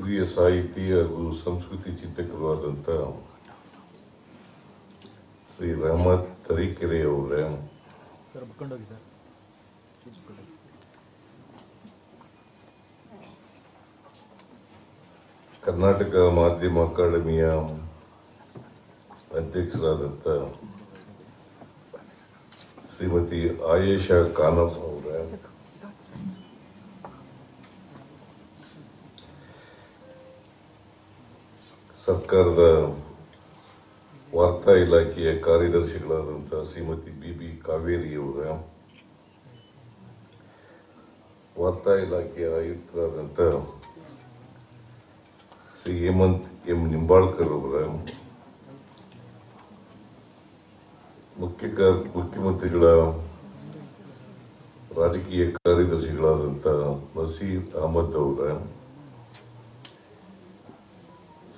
ಹಿರಿಯ ಸಾಹಿತಿ ಹಾಗೂ ಸಂಸ್ಕೃತಿ ಚಿಂತಕರಾದಂಥ ಶ್ರೀ ರಹಮತ್ ತರೀಕೆರೆ ಅವರೇ, ಕರ್ನಾಟಕ ಮಾಧ್ಯಮ ಅಕಾಡೆಮಿಯ ಅಧ್ಯಕ್ಷರಾದಂಥ ಶ್ರೀಮತಿ ಆಯೇಷಾ ಖಾನಂ ಅವರೇ, ಸರ್ಕಾರದ ವಾರ್ತಾ ಇಲಾಖೆಯ ಕಾರ್ಯದರ್ಶಿಗಳಾದಂತಹ ಶ್ರೀಮತಿ ಬಿ ಕಾವೇರಿಯವರ, ವಾರ್ತಾ ಇಲಾಖೆಯ ಆಯುಕ್ತರಾದಂಥ ಶ್ರೀ ಹೇಮಂತ್ ಎಂ ನಿಂಬಾಳ್ಕರ್ ಅವರ, ಮುಖ್ಯಮಂತ್ರಿಗಳ ರಾಜಕೀಯ ಕಾರ್ಯದರ್ಶಿಗಳಾದಂಥ ನಸೀರ್ ಅಹಮದ್ ಅವರ,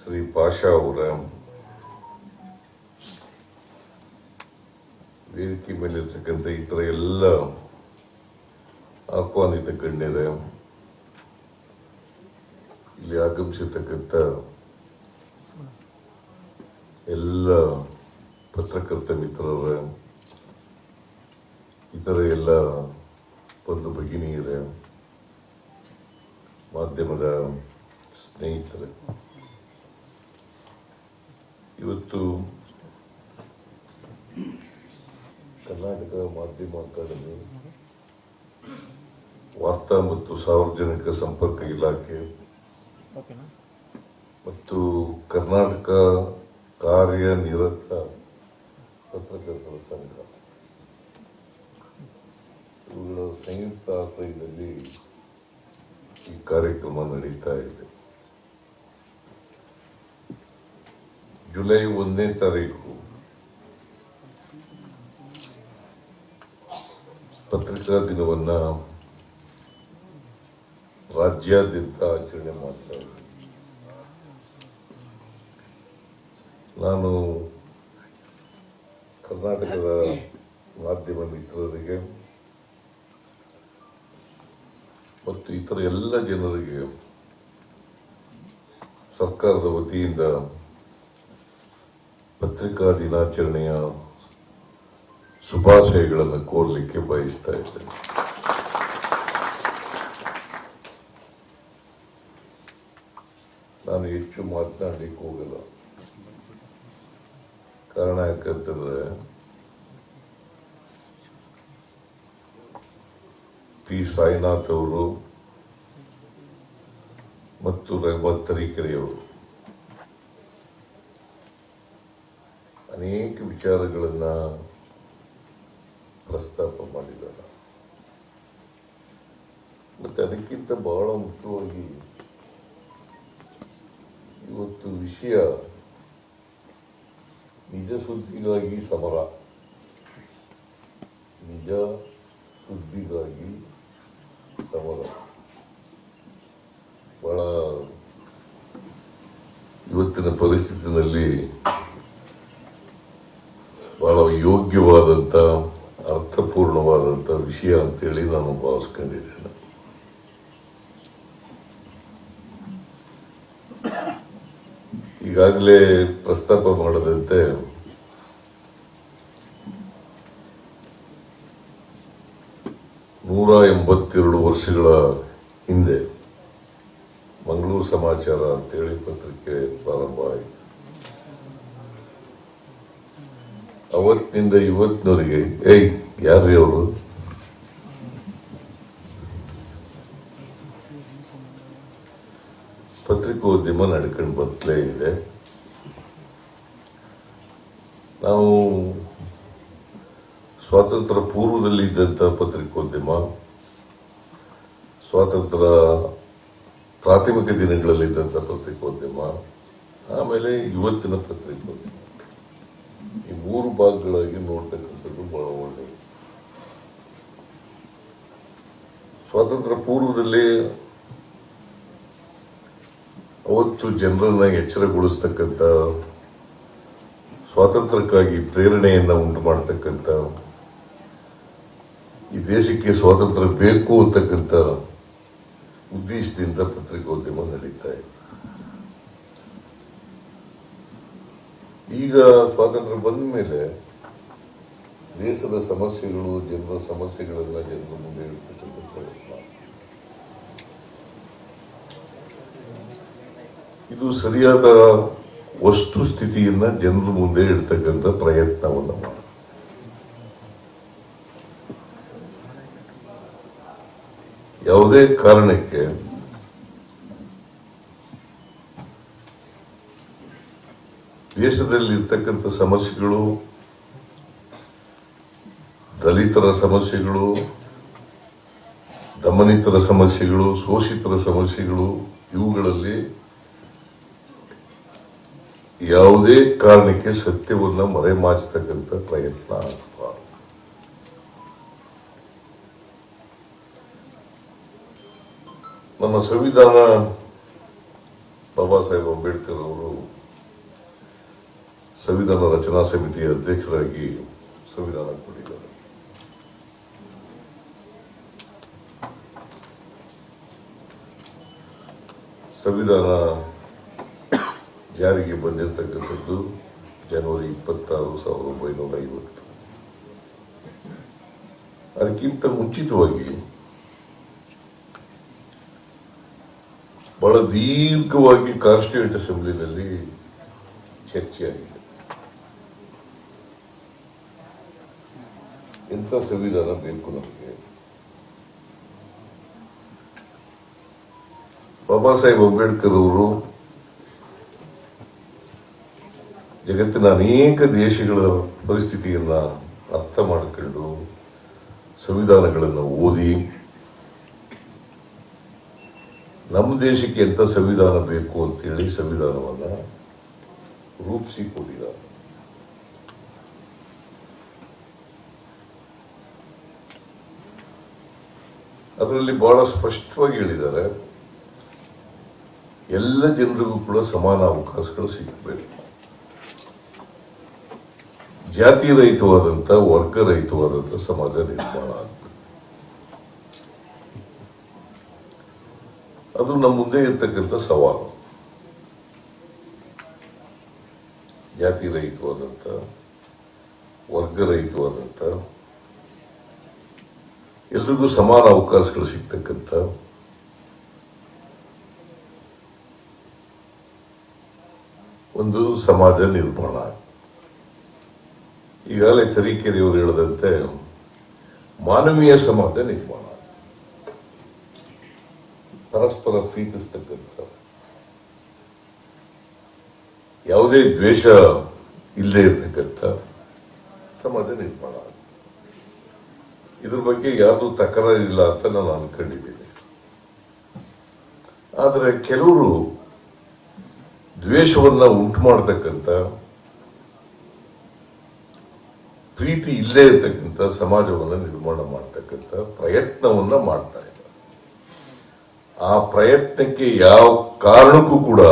ಶ್ರೀ ಪಾಷಾ ಅವರ, ವೇದಿಕೆ ಮೇಲಿರ್ತಕ್ಕಂಥ ಇತರ ಎಲ್ಲ ಆಹ್ವಾನಿತ ಗಣ್ಯರೇ, ಇಲ್ಲಿ ಆಗಮಿಸಿರ್ತಕ್ಕಂಥ ಎಲ್ಲ ಪತ್ರಕರ್ತ ಮಿತ್ರರೇ, ಇತರ ಎಲ್ಲ ಬಂಧು ಭಗಿನಿಯರೇ, ಮಾಧ್ಯಮದ ಸ್ನೇಹಿತರೆ, ಇವತ್ತು ಕರ್ನಾಟಕ ಮಾಧ್ಯಮ ಅಕಾಡೆಮಿ, ವಾರ್ತಾ ಮತ್ತು ಸಾರ್ವಜನಿಕ ಸಂಪರ್ಕ ಇಲಾಖೆ ಮತ್ತು ಕರ್ನಾಟಕ ಕಾರ್ಯನಿರತ ಪತ್ರಕರ್ತರ ಸಂಘ ಇವುಗಳ ಸಂಯುಕ್ತ ಆಶ್ರಯದಲ್ಲಿ ಈ ಕಾರ್ಯಕ್ರಮ ನಡೀತಾ ಇದೆ. ಜುಲೈ 1ನೇ ತಾರೀಕು ಪತ್ರಿಕಾ ದಿನವನ್ನ ರಾಜ್ಯಾದ್ಯಂತ ಆಚರಣೆ ಮಾಡ್ತಾ ಇದ್ದೇವೆ. ನಾನು ಕರ್ನಾಟಕದ ಮಾಧ್ಯಮ ಮಿತ್ರರಿಗೆ ಮತ್ತು ಇತರ ಎಲ್ಲ ಜನರಿಗೆ ಸರ್ಕಾರದ ವತಿಯಿಂದ ಪತ್ರಿಕಾ ದಿನಾಚರಣೆಯ ಶುಭಾಶಯಗಳನ್ನು ಕೋರಲಿಕ್ಕೆ ಬಯಸ್ತಾ ಇದ್ದೇನೆ. ನಾನು ಹೆಚ್ಚು ಮಾತನಾಡಲಿಕ್ಕೆ ಹೋಗಲ್ಲ. ಕಾರಣ ಯಾಕಂತಂದ್ರೆ ಪಿ ಸಾಯಿನಾಥ್ ಅವರು ಮತ್ತು ರಹಮತ್ ತರೀಕೆರೆಯವರು ಅನೇಕ ವಿಚಾರಗಳನ್ನ ಪ್ರಸ್ತಾಪ ಮಾಡಿದ್ದಾರೆ. ಮತ್ತೆ ಅದಕ್ಕಿಂತ ಬಹಳ ಮುಖ್ಯವಾಗಿ ಇವತ್ತು ವಿಷಯ ನಿಜ ಸುದ್ದಿಗಾಗಿ ಸಮರ, ನಿಜ ಸುದ್ದಿಗಾಗಿ ಸಮರ ಬಹಳ ಇವತ್ತಿನ ಪರಿಸ್ಥಿತಿನಲ್ಲಿ ಬಹಳ ಯೋಗ್ಯವಾದಂತ ಅರ್ಥಪೂರ್ಣವಾದಂತ ವಿಷಯ ಅಂತೇಳಿ ನಾನು ಭಾವಿಸ್ಕೊಂಡಿದ್ದೇನೆ. ಈಗಾಗಲೇ ಪ್ರಸ್ತಾಪ ಮಾಡದಂತೆ ನೂರ 82 ವರ್ಷಗಳ ಹಿಂದೆ ಮಂಗಳೂರು ಸಮಾಚಾರ ಅಂತೇಳಿ ಪತ್ರಿಕೆ ಪ್ರಾರಂಭ ಆಯಿತು. ಅವತ್ತಿನಿಂದ ಇವತ್ತಿನವರೆಗೆ ಯಾರ್ರೀ ಅವರು ಪತ್ರಿಕೋದ್ಯಮ ನಡ್ಕೊಂಡು ಬರ್ತಲೇ ಇದೆ. ನಾವು ಸ್ವಾತಂತ್ರ್ಯ ಪೂರ್ವದಲ್ಲಿ ಇದ್ದಂಥ ಪತ್ರಿಕೋದ್ಯಮ, ಸ್ವಾತಂತ್ರ್ಯ ಪ್ರಾಥಮಿಕ ದಿನಗಳಲ್ಲಿದ್ದಂಥ ಪತ್ರಿಕೋದ್ಯಮ, ಆಮೇಲೆ ಇವತ್ತಿನ ಪತ್ರಿಕೋದ್ಯಮ, ಈ 3 ಭಾಗಗಳಾಗಿ ನೋಡ್ತಕ್ಕಂಥದ್ದು ಬಹಳ ಒಳ್ಳೆಯದು. ಸ್ವಾತಂತ್ರ್ಯ ಪೂರ್ವದಲ್ಲಿ ಅವತ್ತು ಜನರನ್ನ ಎಚ್ಚರಗೊಳಿಸ್ತಕ್ಕಂಥ, ಸ್ವಾತಂತ್ರ್ಯಕ್ಕಾಗಿ ಪ್ರೇರಣೆಯನ್ನ ಉಂಟು ಮಾಡತಕ್ಕಂಥ, ಈ ದೇಶಕ್ಕೆ ಸ್ವಾತಂತ್ರ್ಯ ಬೇಕು ಅಂತಕ್ಕಂಥ ಉದ್ದೇಶದಿಂದ ಪತ್ರಿಕೋದ್ಯಮ ನಡೀತಾ ಇದೆ. ಈಗ ಸ್ವಾತಂತ್ರ್ಯ ಬಂದ ಮೇಲೆ ದೇಶದ ಸಮಸ್ಯೆಗಳು, ಜನರ ಸಮಸ್ಯೆಗಳೆಲ್ಲ ಜನರ ಮುಂದೆ ಇಡ್ತಕ್ಕಂಥ ಪ್ರಯತ್ನ. ಇದು ಸರಿಯಾದ ವಸ್ತು ಸ್ಥಿತಿಯನ್ನ ಜನರ ಮುಂದೆ ಇಡ್ತಕ್ಕಂಥ ಪ್ರಯತ್ನವನ್ನು ಮಾಡಿ ಯಾವುದೇ ಕಾರಣಕ್ಕೆ ದೇಶದಲ್ಲಿ ಇರ್ತಕ್ಕಂಥ ಸಮಸ್ಯೆಗಳು, ದಲಿತರ ಸಮಸ್ಯೆಗಳು, ದಮನಿತರ ಸಮಸ್ಯೆಗಳು, ಶೋಷಿತರ ಸಮಸ್ಯೆಗಳು, ಇವುಗಳಲ್ಲಿ ಯಾವುದೇ ಕಾರಣಕ್ಕೆ ಸತ್ಯವನ್ನ ಮರೆಮಾಚತಕ್ಕಂಥ ಪ್ರಯತ್ನ ಆಗಬಾರದು. ನಮ್ಮ ಸಂವಿಧಾನ ಬಾಬಾ ಸಾಹೇಬ್ ಅಂಬೇಡ್ಕರ್ ಅವರು ಸಂವಿಧಾನ ರಚನಾ ಸಮಿತಿಯ ಅಧ್ಯಕ್ಷರಾಗಿ ಸಂವಿಧಾನ ಕೊಟ್ಟಿದ್ದಾರೆ. ಸಂವಿಧಾನ ಜಾರಿಗೆ ಬಂದಿರತಕ್ಕಂಥದ್ದು ಜನವರಿ 26, 1950. ಅದಕ್ಕಿಂತ ಮುಂಚಿತವಾಗಿ ಬಹಳ ದೀರ್ಘವಾಗಿ ಕಾನ್ಸ್ಟಿಟ್ಯೂಂಟ್ ಅಸೆಂಬ್ಲಿನಲ್ಲಿ ಚರ್ಚೆಯಾಗಿದೆ. ಇಂಥ ಸಂವಿಧಾನ ಬೇಕು ನಮಗೆ. ಬಾಬಾ ಸಾಹೇಬ್ ಅಂಬೇಡ್ಕರ್ ಅವರು ಜಗತ್ತಿನ ಅನೇಕ ದೇಶಗಳ ಪರಿಸ್ಥಿತಿಯನ್ನ ಅರ್ಥ ಮಾಡಿಕೊಂಡು ಸಂವಿಧಾನಗಳನ್ನು ಓದಿ ನಮ್ಮ ದೇಶಕ್ಕೆ ಎಂತ ಸಂವಿಧಾನ ಬೇಕು ಅಂತೇಳಿ ಸಂವಿಧಾನವನ್ನ ರೂಪಿಸಿ ಕೊಟ್ಟಿದ್ದಾರೆ. ಅದರಲ್ಲಿ ಬಹಳ ಸ್ಪಷ್ಟವಾಗಿ ಹೇಳಿದ್ದಾರೆ, ಎಲ್ಲ ಜನರಿಗೂ ಕೂಡ ಸಮಾನ ಅವಕಾಶಗಳು ಸಿಗಬೇಕು, ಜಾತಿ ರಹಿತವಾದಂಥ, ವರ್ಗ ರಹಿತವಾದಂಥ ಸಮಾಜ ನಿರ್ಮಾಣ ಆಗಬೇಕು. ಅದು ನಮ್ಮ ಮುಂದೆ ಇರ್ತಕ್ಕಂಥ ಸವಾಲು. ಜಾತಿ ರಹಿತವಾದಂಥ, ವರ್ಗ ರಹಿತವಾದಂಥ, ಎಲ್ರಿಗೂ ಸಮಾನ ಅವಕಾಶಗಳು ಸಿಗ್ತಕ್ಕಂಥ ಒಂದು ಸಮಾಜ ನಿರ್ಮಾಣ. ಈಗಾಗಲೇ ತರೀಕೆರೆಯವರು ಹೇಳದಂತೆ ಮಾನವೀಯ ಸಮಾಜ ನಿರ್ಮಾಣ, ಪರಸ್ಪರ ಪ್ರೀತಿಸ್ತಕ್ಕಂಥ, ಯಾವುದೇ ದ್ವೇಷ ಇಲ್ಲದೆ ಇರತಕ್ಕಂಥ ಸಮಾಜ ನಿರ್ಮಾಣ. ಇದ್ರ ಬಗ್ಗೆ ಯಾರ್ದು ತಕರಾರಿಲ್ಲ ಅಂತ ನಾನು ಅನ್ಕೊಂಡಿದ್ದೀನಿ. ಆದರೆ ಕೆಲವರು ದ್ವೇಷವನ್ನ ಉಂಟು ಮಾಡತಕ್ಕಂಥ, ಪ್ರೀತಿ ಇಲ್ಲೇ ಇರತಕ್ಕಂಥ ಸಮಾಜವನ್ನ ನಿರ್ಮಾಣ ಮಾಡತಕ್ಕಂಥ ಪ್ರಯತ್ನವನ್ನ ಮಾಡ್ತಾ ಇದ್ದಾರೆ. ಆ ಪ್ರಯತ್ನಕ್ಕೆ ಯಾವ ಕಾರಣಕ್ಕೂ ಕೂಡ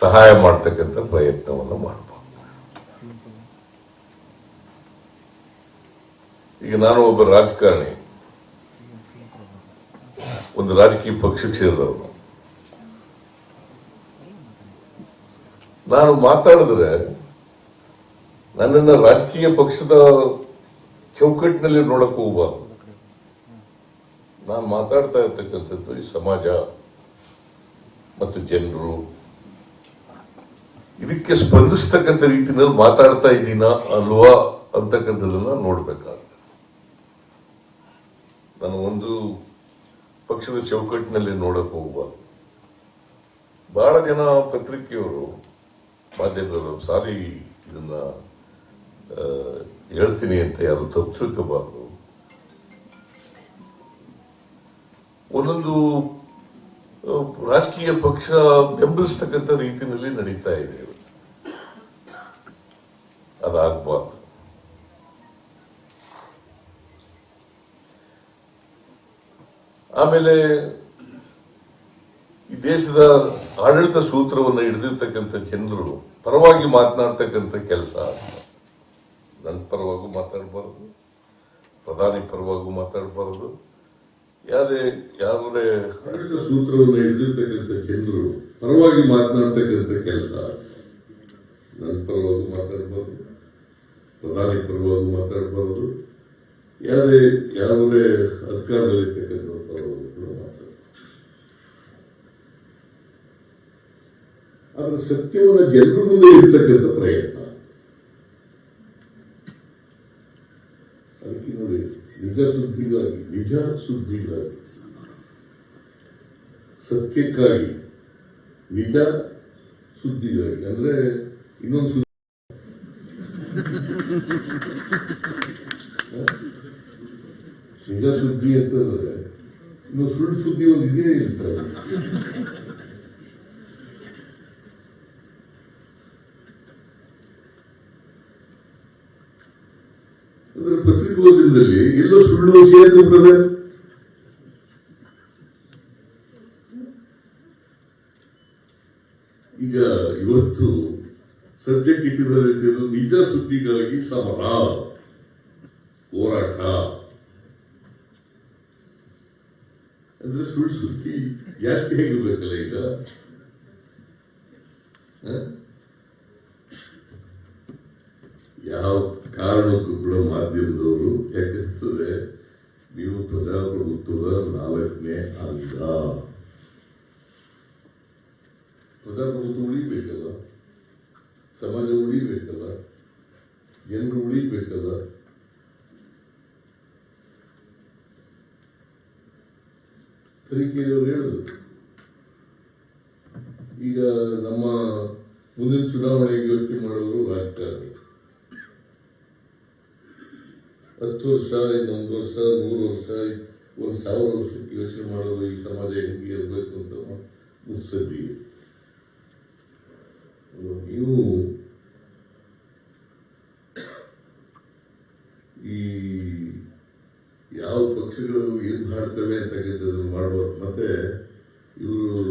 ಸಹಾಯ ಮಾಡ್ತಕ್ಕಂಥ ಪ್ರಯತ್ನವನ್ನ ಮಾಡಬಾರ್ದು. ಈಗ ನಾನು ಒಬ್ಬ ರಾಜಕಾರಣಿ, ಒಂದು ರಾಜಕೀಯ ಪಕ್ಷಕ್ಕೆ ಸೇರಿದವನು. ನಾನು ಮಾತಾಡಿದ್ರೆ ನನ್ನನ್ನು ರಾಜಕೀಯ ಪಕ್ಷದ ಚೌಕಟ್ಟಿನಲ್ಲಿ ನೋಡಕ್ ಹೋಗಬಾರ್ದು. ನಾನು ಮಾತಾಡ್ತಾ ಇರ್ತಕ್ಕಂಥದ್ದು ಈ ಸಮಾಜ ಮತ್ತು ಜನರು, ಇದಕ್ಕೆ ಸ್ಪಂದಿಸ್ತಕ್ಕಂಥ ರೀತಿಯಲ್ಲಿ ಮಾತಾಡ್ತಾ ಇದ್ದೀನಾ ಅಲ್ವಾ ಅಂತಕ್ಕಂಥದನ್ನ ನೋಡ್ಬೇಕಾಗುತ್ತೆ. ನಾನು ಒಂದು ಪಕ್ಷದ ಚೌಕಟ್ಟಿನಲ್ಲಿ ನೋಡಕ್ ಹೋಗಬಾರ್ದು. ಬಹಳ ಜನ ಪತ್ರಿಕೆಯವರು, ಮಾಧ್ಯಮದವರು ಸಾರಿ ಇದನ್ನ ಹೇಳ್ತೀನಿ ಅಂತ ಯಾರು ತಪ್ಪು ತಿಳ್ಕೋಬಾರ್ದು. ಒಂದೊಂದು ರಾಜಕೀಯ ಪಕ್ಷ ಬೆಂಬಲಿಸ್ತಕ್ಕಂಥ ರೀತಿಯಲ್ಲಿ ನಡೀತಾ ಇದೆ. ಅದಾಗಬಾರ್ದು. ಆಮೇಲೆ ಈ ದೇಶದ ಆಡಳಿತ ಸೂತ್ರವನ್ನು ಹಿಡಿದಿರ್ತಕ್ಕಂಥ ಜನರು ಪರವಾಗಿ ಮಾತನಾಡ್ತಕ್ಕಂಥ ಕೆಲಸ, ನನ್ನ ಪರವಾಗೂ ಮಾತಾಡಬಾರದು, ಪ್ರಧಾನಿ ಪರವಾಗೂ ಮಾತಾಡಬಾರದು. ಯಾವುದೇ ಆಡಳಿತ ಸೂತ್ರವನ್ನು ಹಿಡಿದಿರ್ತಕ್ಕಂಥ ಜನರು ಪರವಾಗಿ ಮಾತನಾಡ್ತಕ್ಕಂಥ ಕೆಲಸ ನನ್ನ ಪರವಾಗಿ ಮಾತಾಡ್ಬೋದು, ಪ್ರಧಾನಿ ಪರವಾಗಿ ಮಾತಾಡಬಾರದು, ಯಾವುದೇ ಅಧಿಕಾರದಲ್ಲಿರ್ತಕ್ಕಂಥ ಪರವಾಗಿ ಕೂಡ ಮಾತಾಡಬಹುದು. ಆದ್ರೆ ಸತ್ಯವನ್ನು ಜನರ ಮುಂದೆ ಇರ್ತಕ್ಕಂಥ ಪ್ರಯತ್ನ. ಅದಕ್ಕೆ ನೋಡಿ, ನಿಜ ಸುದ್ದಿಗಾಗಿ, ಸತ್ಯಕ್ಕಾಗಿ, ನಿಜ ಸುದ್ದಿಗಾಗಿ, ಅಂದ್ರೆ ಇನ್ನೊಂದು ಸುದ್ದಿ ನಿಜ ಸುದ್ದಿ ಅಂತಂದ್ರೆ ಇನ್ನು ಸುಳ್ಳು ಸುದ್ದಿ ಒಂದು ಇದೇ ಇರ್ತದೆ. ಅಂದ್ರೆ ಪತ್ರಿಕೋದ್ಯಮದಲ್ಲಿ ಎಲ್ಲೋ ಸುಳ್ಳು ಸೇರ್ತದೆ. ಈಗ ಇವತ್ತು ಸಬ್ಜೆಕ್ಟ್ ಇಟ್ಟಿರೋದು ನಿಜ ಸುದ್ದಿಗಾಗಿ ಸಮರ, ಹೋರಾಟ. ಅಂದ್ರೆ ಸುಳ್ಳು ಸುದ್ದಿ ಜಾಸ್ತಿ ಆಗಿರ್ಬೇಕಲ್ಲ ಈಗ. ಯಾವ ಕಾರಣಕ್ಕೂ ಕೂಡ ಮಾಧ್ಯಮದವರು, ಯಾಕಂತಂದ್ರೆ ನೀವು ಪ್ರಜಾಪ್ರಭುತ್ವದ 4ನೇ ಅಂಗ. ಪ್ರಜಾಪ್ರಭುತ್ವ ಉಳಿಬೇಕಲ್ಲ, ಸಮಾಜ ಉಳಿಬೇಕಲ್ಲ, ಜನರು ಉಳಿಬೇಕಲ್ಲ. ತನಿಖೆಯವರು ಹೇಳಿದ್ರು, ಈಗ ನಮ್ಮ ಮುಂದಿನ ಚುನಾವಣೆಗೆ ಯೋಚನೆ ಮಾಡೋರು ರಾಜಕಾರಣಿ. 10 ವರ್ಷ, 1 ವರ್ಷ, 100 ವರ್ಷ, 1000 ವರ್ಷಕ್ಕೆ ಯೋಚನೆ ಮಾಡೋದು ಈ ಸಮಾಜ ಹೆಂಗೆ ಇರಬೇಕು ಅಂತ ಮುತ್ಸದ್ದಿ. ನೀವು ಈ ಯಾವ ಪಕ್ಷಗಳು ಏನ್ ಮಾಡ್ತವೆ ಅಂತಕ್ಕಂಥದ್ದನ್ನು ಮಾಡುವ. ಮತ್ತೆ ಇವರು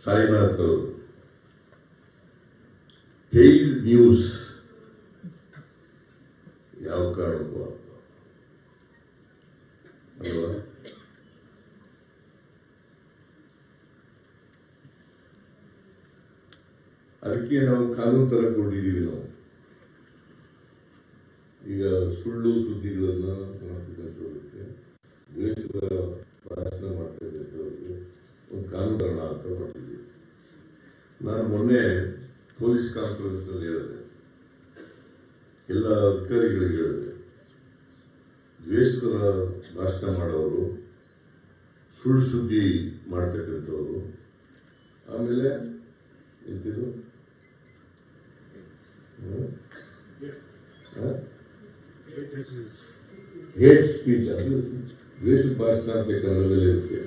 ಸಾಯಿನಾಥ್ ಅವರು ಪೇಯ್ಡ್ ನ್ಯೂಸ್ ಯಾವ ಕಾರಣಕ್ಕೂ ಅಲ್ವಾ? ಅದಕ್ಕೆ ನಾವು ಕಾನೂನು ತರಕೊಂಡಿದ್ದೀವಿ. ನಾವು ಈಗ ಸುಳ್ಳು ಸುದ್ದಿಗಳನ್ನ ಮಾಡ್ತಕ್ಕಂಥವ್ರಿಗೆ, ದ್ವೇಷದ ಭಾಷಣ ಮಾಡ್ತಕ್ಕಂಥವ್ರಿಗೆ ಒಂದು ಕಾನೂನು ಅಂತ ಮಾಡಿದ್ದೀವಿ. ನಾನು ಮೊನ್ನೆ ಪೊಲೀಸ್ ಕಾನ್ಫರೆನ್ಸ್ ನಲ್ಲಿ ಹೇಳಿದೆ, ಎಲ್ಲ ಅಧಿಕಾರಿಗಳಿಗೆ ಹೇಳಿದೆ, ದ್ವೇಷದ ಭಾಷಣ ಮಾಡೋರು, ಸುಳ್ಳು ಸುದ್ದಿ ಮಾಡ್ತಕ್ಕಂಥವ್ರು, ಆಮೇಲೆ ಎಂತಿದ್ರು ಹೇಟ್ ಸ್ಪೀಚ್, ಅದು ದ್ವೇಷ ಭಾಷಣ ಅಂತ ಕನ್ನಡದಲ್ಲಿ ಇರುತ್ತೆ.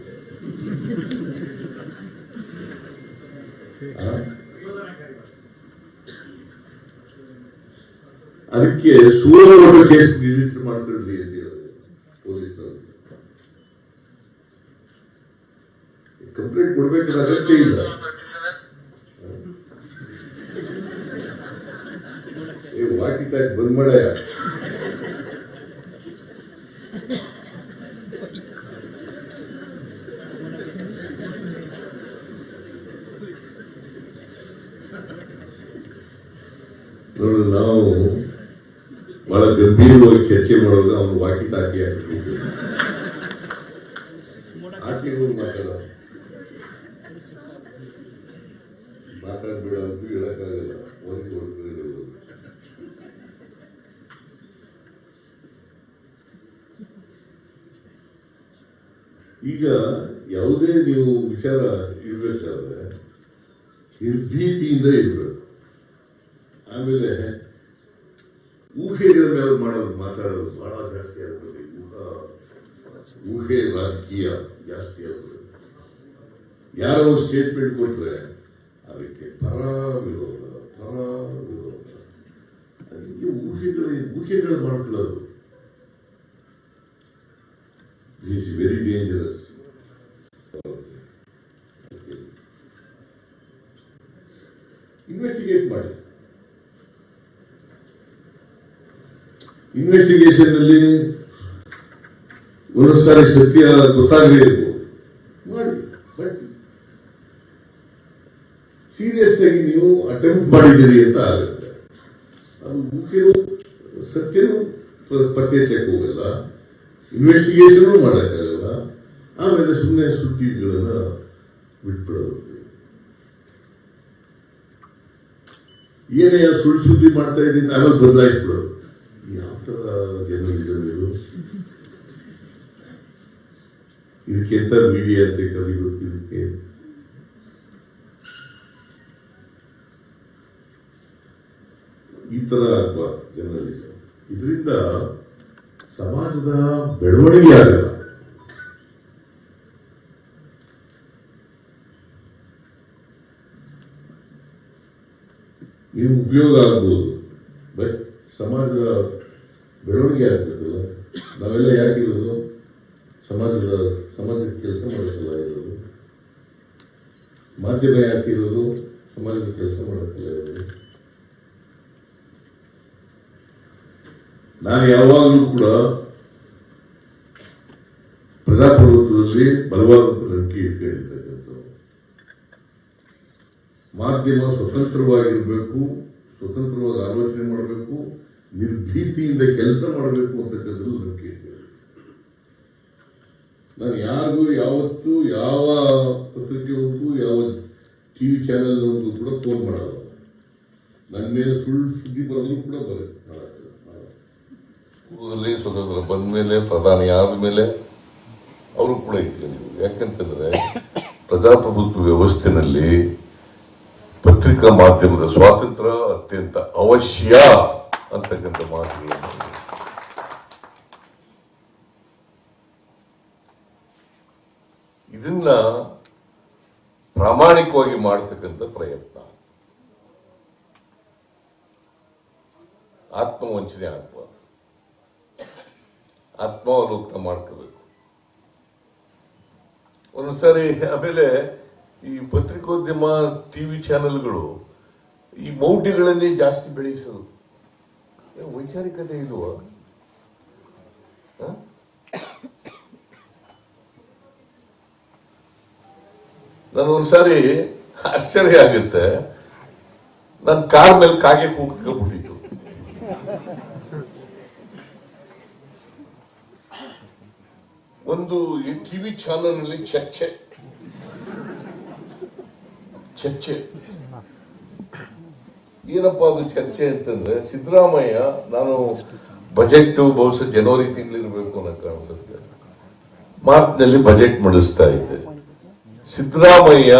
ಅದಕ್ಕೆ ಸುವರ್ಣ ಕೇಸ್ ರಿಜಿಸ್ಟರ್ ಮಾಡ್ಕೊಳ್ರಿ ಅಂತ ಹೇಳಿದೆ ಪೊಲೀಸರು. ಕಂಪ್ಲೇಂಟ್ ಕೊಡ್ಬೇಕಾದ ಅಗತ್ಯ ಇಲ್ಲ. ವಾಕಿ ಟಾಕ್ ಬಂದ್ ಮಾಡ. ನೋಡಿ, ನಾವು ಬಹಳ ಗಂಭೀರವಾಗಿ ಚರ್ಚೆ ಮಾಡೋದು ಅವನು ವಾಕಿ ಟಾಕಿ ಹಾಕಿ ಮಾತಾಡ್ಬೇಡ ಅಂತ ಹೇಳಕ್ಕಾಗಲ್ಲ. ಒಂದು ಈಗ ಯಾವುದೇ ನೀವು ವಿಚಾರ ಇರ್ಬೇಕಾದ್ರೆ ನಿರ್ಭೀತಿಯಿಂದ ಇರ್ಬೇಕು. ಆಮೇಲೆ ಊಹೆಗಳ ಮೇಲೆ ಮಾತಾಡೋದು ಬಹಳ ಜಾಸ್ತಿ ಆಗ್ತದೆ. ಊಹೆ ರಾಜಕೀಯ ಜಾಸ್ತಿ ಆಗ್ತದೆ. ಯಾರೋ ಸ್ಟೇಟ್ಮೆಂಟ್ ಕೊಟ್ರೆ ಅದಕ್ಕೆ ಪರ ವಿರೋಧ, ಅದಕ್ಕೆ ಊಹೆಗಳು ಮಾಡ್ಕೊಳ್ಳೋದು. This is very dangerous. Investigate ಮಾಡಿ. ಇನ್ವೆಸ್ಟಿಗೇಷನ್ ನಲ್ಲಿ ಒಂದೊಂದು ಸಾರಿ ಸತ್ಯ ಗೊತ್ತಾಗದೇ ಇರ್ಬೋದು, ಮಾಡಿ. ಬಟ್ ಸೀರಿಯಸ್ ಆಗಿ ನೀವು ಅಟೆಂಪ್ಟ್ ಮಾಡಿದ್ದೀರಿ ಅಂತ ಆಗುತ್ತೆ. ಅದು ಮುಖ್ಯನೂ ಸತ್ಯನೂ ಪತ್ತೆ ಹಚ್ಚಕ್ಕೆ ಹೋಗಲ್ಲ, ಇನ್ವೆಸ್ಟಿಗೇಷನ್ ಮಾಡೋಕ್ಕಾಗಲ್ಲ. ಆಮೇಲೆ ಸುಮ್ಮನೆ ಸುದ್ದಿಗಳನ್ನ ಬಿಟ್ಬಿಡೋದು. ಏನೇ ಸುಳ್ಳು ಸುದ್ದಿ ಮಾಡ್ತಾ ಇದ್ದೀನಿ ಆಮೇಲೆ ಬದಲಾಯಿಸ್ಬಿಡೋದು. ಯಾವ ತರ ಜರ್ನಲಿಸಮ್ ಇದು? ಇದಕ್ಕೆಂತ ಮೀಡಿಯಾ ಅಂತ ಕರಿಬೇಕು. ಇದಕ್ಕೆ ಈ ತರ ಆಗಬಾರ್ದು ಜರ್ನಲಿಸಮ್. ಇದರಿಂದ ಸಮಾಜದ ಬೆಳವಣಿಗೆ ಆಗಲ್ಲ. ನೀವು ಉಪಯೋಗ ಆಗ್ಬೋದು, ಬಟ್ ಸಮಾಜದ ಬೆಳವಣಿಗೆ ಆಗ್ಬೇಕಲ್ಲ. ನಾವೆಲ್ಲ ಯಾಕಿರೋದು? ಸಮಾಜದ ಕೆಲಸ ಮಾಡೋಕ್ಕಲ್ಲ ಇರೋದು. ಮಾಧ್ಯಮ ಯಾಕಿರೋದು? ಸಮಾಜದ ಕೆಲಸ ಮಾಡೋಕ್ಕಲ್ಲ ಇರೋದು. ನಾನು ಯಾವಾಗಲೂ ಕೂಡ ಪ್ರಜಾಪ್ರಭುತ್ವದಲ್ಲಿ ಬಲವಾದಂತ ನಂಬಿಕೆ ಇಟ್ಕೊಂಡಿರ್ತಕ್ಕಂಥದ್ದು. ಮಾಧ್ಯಮ ಸ್ವತಂತ್ರವಾಗಿರಬೇಕು, ಸ್ವತಂತ್ರವಾಗಿ ಆಲೋಚನೆ ಮಾಡಬೇಕು, ನಿರ್ಭೀತಿಯಿಂದ ಕೆಲಸ ಮಾಡಬೇಕು ಅಂತಕ್ಕಂಥದ್ದು ನಂಬಿಕೆ ಇಟ್ಕೊಂಡಿದೆ. ನಾನು ಯಾರಿಗೂ ಯಾವತ್ತೂ ಯಾವ ಪತ್ರಿಕೆವರೆಗೂ ಯಾವ ಟಿವಿ ಚಾನೆಲ್ವರೆಗೂ ಕೂಡ ಫೋನ್ ಮಾಡಲ್ಲ. ನನ್ನ ಮೇಲೆ ಸುಳ್ಳು ಸುದ್ದಿ ಬರೋದು ಕೂಡ ಬರುತ್ತೆ. ಸ್ವತಂತ್ರ ಬಂದ ಮೇಲೆ ಪ್ರಧಾನಿ ಆದ ಮೇಲೆ ಅವರು ಕೂಡ ಇಟ್ಕೊಂಡಿದ್ರು. ಯಾಕಂತಂದ್ರೆ ಪ್ರಜಾಪ್ರಭುತ್ವ ವ್ಯವಸ್ಥೆನಲ್ಲಿ ಪತ್ರಿಕಾ ಮಾಧ್ಯಮದ ಸ್ವಾತಂತ್ರ್ಯ ಅತ್ಯಂತ ಅವಶ್ಯ ಅಂತಕ್ಕಂಥ ಮಾತುಗಳನ್ನು ಇದನ್ನ ಪ್ರಾಮಾಣಿಕವಾಗಿ ಮಾಡತಕ್ಕಂಥ ಪ್ರಯತ್ನ. ಆತ್ಮವಂಚನೆ ಆಗಬಾರ್ದು, ಆತ್ಮಾವಲೋಕನ ಮಾಡ್ಕೋಬೇಕು ಒಂದ್ಸಾರಿ. ಆಮೇಲೆ ಈ ಪತ್ರಿಕೋದ್ಯಮ ಟಿವಿ ಚಾನೆಲ್ಗಳು ಈ ಮೌಢ್ಯಗಳನ್ನೇ ಜಾಸ್ತಿ ಬೆಳೆಸೋದು. ವೈಚಾರಿಕತೆ ಇಲ್ವಾ? ನನಗೊಂದ್ಸಾರಿ ಆಶ್ಚರ್ಯ ಆಗುತ್ತೆ. ನನ್ನ ಕಾರ್ ಮೇಲೆ ಕಾಗೆ ಕೂಗ್ಬಿಟ್ಟಿತ್ತು. ಒಂದು ಟಿವಿ ಚಾನೆಲ್ ನಲ್ಲಿ ಚರ್ಚೆ ಏನಪ್ಪಾ ಅದು ಚರ್ಚೆ ಅಂತಂದ್ರೆ, ಸಿದ್ದರಾಮಯ್ಯ, ನಾನು ಬಜೆಟ್ ಬಹುಶಃ ಜನವರಿ ತಿಂಗಳಿರ್ಬೇಕು ಅನ್ನೋ ಕಾಣಿಸುತ್ತೆ, ಮಾರ್ಚ್ನಲ್ಲಿ ಬಜೆಟ್ ಮಂಡಿಸ್ತಾ ಇದ್ದೆ. ಸಿದ್ದರಾಮಯ್ಯ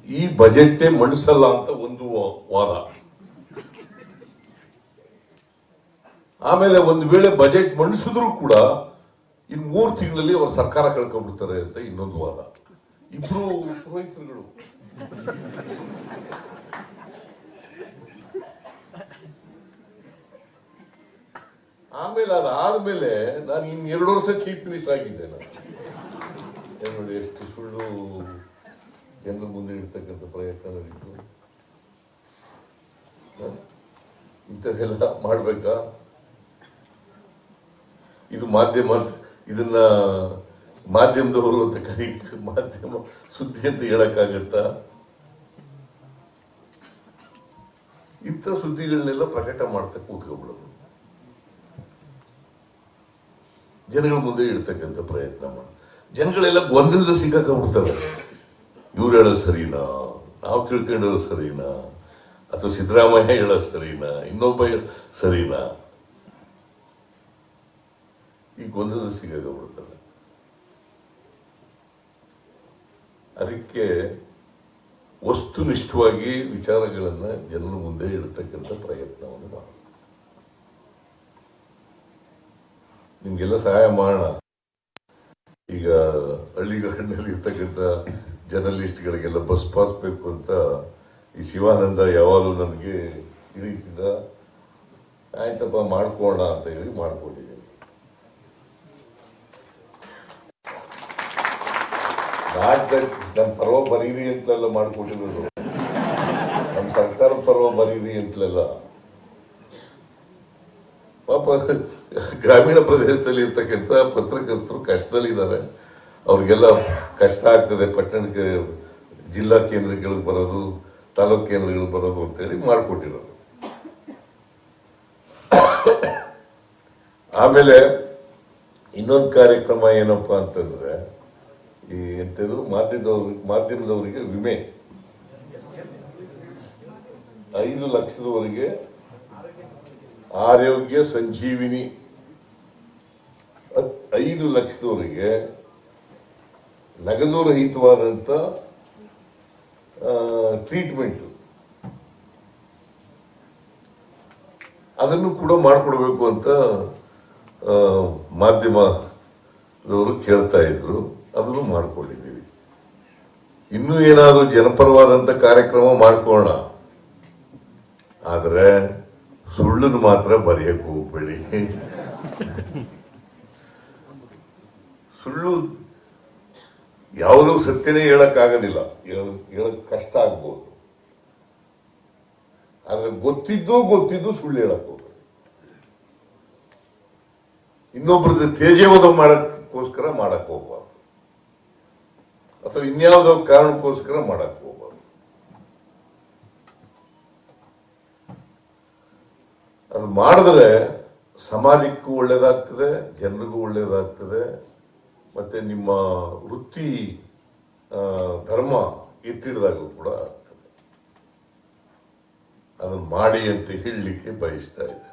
ಈ ಬಜೆಟ್ ಮಂಡಿಸಲ್ಲ ಅಂತ ಒಂದು ವಾದ. ಆಮೇಲೆ ಒಂದು ವೇಳೆ ಬಜೆಟ್ ಮಂಡಿಸಿದ್ರು ಕೂಡ ಇನ್ನು 3 ತಿಂಗಳಲ್ಲಿ ಅವರು ಸರ್ಕಾರ ಕಳ್ಕೊಂಡ್ಬಿಡ್ತಾರೆ ಅಂತ ಇನ್ನೊಂದು ವಾದ. ಇಬ್ರು ಪುರೋಹಿತರುಗಳು. ಆಮೇಲೆ ಅದಾದ್ಮೇಲೆ ನಾನು ಇನ್ನು 2 ವರ್ಷ ಚೀಫ್ ಮಿನಿಸ್ಟರ್ ಆಗಿದ್ದೆ. ನಾನು ನೋಡಿ ಎಷ್ಟು ಸುಳ್ಳು ಜನರ ಮುಂದೆ ಇಡ್ತಕ್ಕಂಥ ಪ್ರಯತ್ನ ನಡೀತು. ಇಂಥದ್ದೆಲ್ಲ ಮಾಡ್ಬೇಕಾ? ಇದು ಮಾಧ್ಯಮ, ಇದನ್ನ ಮಾಧ್ಯಮದವರು ಅಂತ ಮಾಧ್ಯಮ ಸುದ್ದಿ ಅಂತ ಹೇಳಕ್ಕಾಗತ್ತಾ? ಇಂಥ ಸುದ್ದಿಗಳನ್ನೆಲ್ಲ ಪ್ರಕಟ ಮಾಡ್ತಾ ಕೂತ್ಕೊಬಿಡೋದು, ಜನಗಳ ಮುಂದೆ ಇಡ್ತಕ್ಕಂಥ ಪ್ರಯತ್ನ ಮಾಡಿ ಜನಗಳೆಲ್ಲ ಗೊಂದಲದ ಸಿಕ್ಕಾಕೊಂಡ್ಬಿಡ್ತಾರೆ. ಇವ್ರು ಹೇಳೋದು ಸರಿನಾ, ನಾವು ತಿಳ್ಕೊಂಡೋದು ಸರಿನಾ, ಅಥವಾ ಸಿದ್ದರಾಮಯ್ಯ ಹೇಳೋದು ಸರಿನಾ, ಇನ್ನೊಬ್ಬ ಸರಿನಾ? ಈ ಗೊಂದಲದ ಸಿಕ್ಕಾಕೊಂಡ್ಬಿಡ್ತಾರೆ. ಅದಕ್ಕೆ ವಸ್ತುನಿಷ್ಠವಾಗಿ ವಿಚಾರಗಳನ್ನ ಜನರ ಮುಂದೆ ಇಡತಕ್ಕಂಥ ಪ್ರಯತ್ನವನ್ನು ಮಾಡಿ ನಿಮ್ಗೆಲ್ಲ ಸಹಾಯ ಮಾಡೋಣ. ಈಗ ಹಳ್ಳಿಗಳಲ್ಲಿ ಇರ್ತಕ್ಕಂಥ ಜರ್ನಲಿಸ್ಟ್ಗಳಿಗೆಲ್ಲ ಬಸ್ ಪಾಸ್ ಬೇಕು ಅಂತ ಈ ಶಿವಾನಂದ ಯಾವಾಗಲೂ ನನಗೆ ಈ ರೀತಿಯಿಂದ ಆಯ್ತಪ್ಪ ಮಾಡ್ಕೋಣ ಅಂತ ಹೇಳಿ ಮಾಡ್ಕೊಂಡಿದ್ದೀನಿ. ನಮ್ಮ ಪರ್ವ ಬರೀರಿ ಅಂತಲೆಲ್ಲ ಮಾಡ್ಕೊಟ್ಟಿರೋದು, ನಮ್ಮ ಸರ್ಕಾರದ ಪರ್ವ ಬರೀರಿ ಅಂತಲೆಲ್ಲ. ಪಾಪ ಗ್ರಾಮೀಣ ಪ್ರದೇಶದಲ್ಲಿ ಇರ್ತಕ್ಕಂಥ ಪತ್ರಕರ್ತರು ಕಷ್ಟದಲ್ಲಿದ್ದಾರೆ. ಅವ್ರಿಗೆಲ್ಲ ಕಷ್ಟ ಆಗ್ತದೆ. ಪಟ್ಟಣಕ್ಕೆ ಜಿಲ್ಲಾ ಕೇಂದ್ರಗಳಿಗೆ ಬರೋದು, ತಾಲೂಕು ಕೇಂದ್ರಗಳು ಬರೋದು ಅಂತೇಳಿ ಮಾಡಿಕೊಟ್ಟಿರೋದು. ಆಮೇಲೆ ಇನ್ನೊಂದು ಕಾರ್ಯಕ್ರಮ ಏನಪ್ಪಾ ಅಂತಂದ್ರೆ ಈ ಎಂತದು ಮಾಧ್ಯಮದವರಿಗೆ ವಿಮೆ 5 ಲಕ್ಷದವರೆಗೆ ಆರೋಗ್ಯ ಸಂಜೀವಿನಿ 5 ಲಕ್ಷದವರೆಗೆ ನಗದು ರಹಿತವಾದಂತ ಟ್ರೀಟ್ಮೆಂಟ್ ಅದನ್ನು ಕೂಡ ಮಾಡಿಕೊಡ್ಬೇಕು ಅಂತ ಮಾಧ್ಯಮದವರು ಕೇಳ್ತಾ ಇದ್ರು. ಅದನ್ನು ಮಾಡಿಕೊಂಡಿದ್ದೀವಿ. ಇನ್ನೂ ಏನಾದರೂ ಜನಪರವಾದಂತ ಕಾರ್ಯಕ್ರಮ ಮಾಡ್ಕೊಳ್ಳೋಣ, ಆದ್ರೆ ಸುಳ್ಳನ್ನು ಮಾತ್ರ ಬರೆಯಕ್ಕೆ ಹೋಗ್ಬೇಡಿ. ಸುಳ್ಳು ಯಾವುದೂ ಸತ್ಯನೇ ಹೇಳಕ್ಕಾಗೋದಿಲ್ಲ, ಹೇಳಕ್ ಕಷ್ಟ ಆಗ್ಬೋದು. ಆದ್ರೆ ಗೊತ್ತಿದ್ದು ಸುಳ್ಳು ಹೇಳಕ್ ಹೋಗ್ಬೇಡಿ. ಇನ್ನೊಬ್ಬರದ್ದು ತೇಜೋವಧ ಮಾಡಕ್ಕೋಸ್ಕರ ಮಾಡಕ್ ಹೋಗ್ಬಾರ್ದು, ಅಥವಾ ಇನ್ಯಾವುದೋ ಕಾರಣಕ್ಕೋಸ್ಕರ ಮಾಡಕ್ ಹೋಗ್ಬಾರ್ದು. ಅದು ಮಾಡಿದ್ರೆ ಸಮಾಜಕ್ಕೂ ಒಳ್ಳೇದಾಗ್ತದೆ, ಜನರಿಗೂ ಒಳ್ಳೇದಾಗ್ತದೆ, ಮತ್ತೆ ನಿಮ್ಮ ವೃತ್ತಿ ಧರ್ಮ ಎತ್ತಿಡಿದಾಗೂ ಕೂಡ ಆಗ್ತದೆ. ಅದನ್ನು ಮಾಡಿ ಅಂತ ಹೇಳಲಿಕ್ಕೆ ಬಯಸ್ತಾ ಇದ್ದೇನೆ.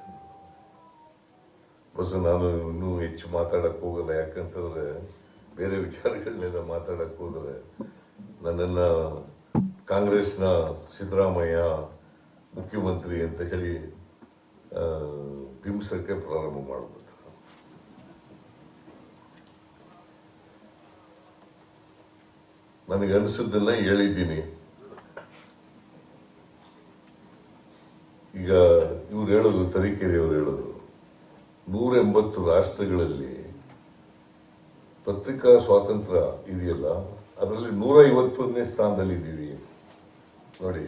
ಬಸ್ ನಾನು ಇನ್ನೂ ಹೆಚ್ಚು ಮಾತಾಡಕ್ ಹೋಗಲ್ಲ, ಯಾಕಂತಂದ್ರೆ ಬೇರೆ ವಿಚಾರಗಳನ್ನೆಲ್ಲ ಮಾತಾಡಕ್ ಹೋದ್ರೆ ನನ್ನನ್ನ ಕಾಂಗ್ರೆಸ್ನ ಸಿದ್ದರಾಮಯ್ಯ ಮುಖ್ಯಮಂತ್ರಿ ಅಂತ ಹೇಳಿ ಬಿಂಬಿಸಕ್ಕೆ ಪ್ರಾರಂಭ ಮಾಡಬೇಕು. ನನಗೆ ಅನಿಸಿದ್ದನ್ನ ಹೇಳಿದ್ದೀನಿ. ಈಗ ಇವ್ರು ಹೇಳೋದು, ತರೀಕೆರೆಯವರು ಹೇಳೋದು, 180 ರಾಷ್ಟ್ರಗಳಲ್ಲಿ ಪತ್ರಿಕಾ ಸ್ವಾತಂತ್ರ್ಯ ಇದೆಯಲ್ಲ, ಅದರಲ್ಲಿ 151ನೇ ಸ್ಥಾನದಲ್ಲಿ ಇದ್ದೀವಿ ನೋಡಿ.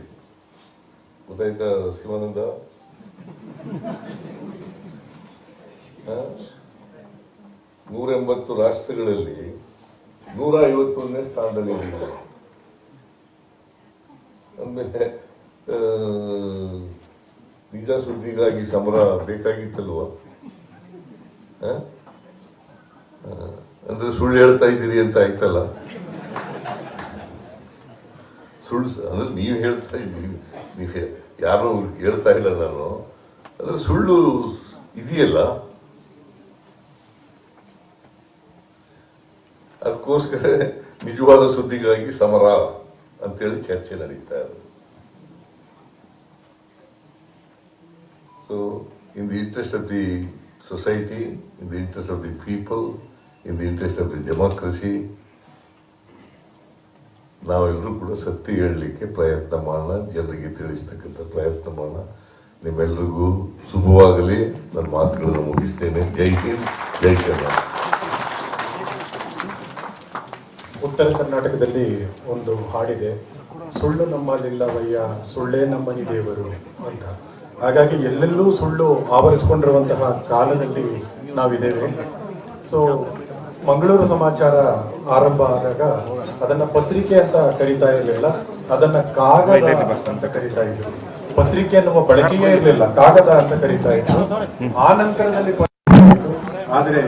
ಗೊತ್ತಾಯ್ತಾ ಶಿವಾನಂದ? 180 ರಾಷ್ಟ್ರಗಳಲ್ಲಿ 151ನೇ ಸ್ಥಾನದಲ್ಲಿ ಇದ್ದೀವಿ. ಆಮೇಲೆ ನಿಜ ಸುದ್ದಿಗಾಗಿ ಸಮರ ಬೇಕಾಗಿತ್ತಲ್ವ? ಅಂದ್ರೆ ಸುಳ್ಳು ಹೇಳ್ತಾ ಇದ್ದೀರಿ ಅಂತ ಆಯ್ತಲ್ಲ. ಸುಳ್ಳು ಅಂದ್ರೆ ನೀವು ಹೇಳ್ತಾ ಇದ್ದೀರಿ, ನೀವು ಯಾರು ಹೇಳ್ತಾ ಇಲ್ಲ ನಾನು. ಅಂದ್ರೆ ಸುಳ್ಳು ಇದೆಯಲ್ಲ, ಅದಕ್ಕೋಸ್ಕರ ನಿಜವಾದ ಸುದ್ದಿಗಾಗಿ ಸಮರ ಅಂತೇಳಿ ಚರ್ಚೆ ನಡೀತಾ ಇದೆ. So in the interest of the society, in the interest of the people, in the interest of the democracy, ನಾವೆಲ್ಲರೂ ಕೂಡ ಸತ್ಯ ಹೇಳಲಿಕ್ಕೆ ಪ್ರಯತ್ನ ಮಾಡೋಣ, ಜನರಿಗೆ ತಿಳಿಸ್ತಕ್ಕಂಥ ಪ್ರಯತ್ನ ಮಾಡೋಣ. ನಿಮ್ಮೆಲ್ಲರಿಗೂ ಶುಭವಾಗಲಿ. ನನ್ನ ಮಾತುಗಳನ್ನು ಮುಗಿಸ್ತೇನೆ. ಜೈ ಹಿಂದ್, ಜೈ ಕರ್ನಾಟಕ. ಉತ್ತರ ಕರ್ನಾಟಕದಲ್ಲಿ ಒಂದು ಹಾಡಿದೆ, ಸುಳ್ಳು ನಮ್ಮಲ್ಲಿಲ್ಲವಯ್ಯ ಸುಳ್ಳೇ ನಮ್ಮನಿ ದೇವರು ಅಂತ. ಹಾಗಾಗಿ ಎಲ್ಲೆಲ್ಲೂ ಸುಳ್ಳು ಆವರಿಸಿಕೊಂಡಿರುವಂತಹ ಕಾಲದಲ್ಲಿ ನಾವಿದ್ದೇವೆ. ಸೊ ಮಂಗಳೂರು ಸಮಾಚಾರ ಆರಂಭ ಆದಾಗ ಅದನ್ನ ಪತ್ರಿಕೆ ಅಂತ ಕರೀತಾ ಇರಲಿಲ್ಲ, ಅದನ್ನ ಕಾಗದ ಅಂತ ಕರೀತಾ ಇದ್ರು. ಪತ್ರಿಕೆ ಅನ್ನುವ ಬಳಕೆಯೇ ಇರಲಿಲ್ಲ, ಕಾಗದ ಅಂತ ಕರೀತಾ ಇದ್ರು. ಆ ನಂತರದಲ್ಲಿ ಆದ್ರೆ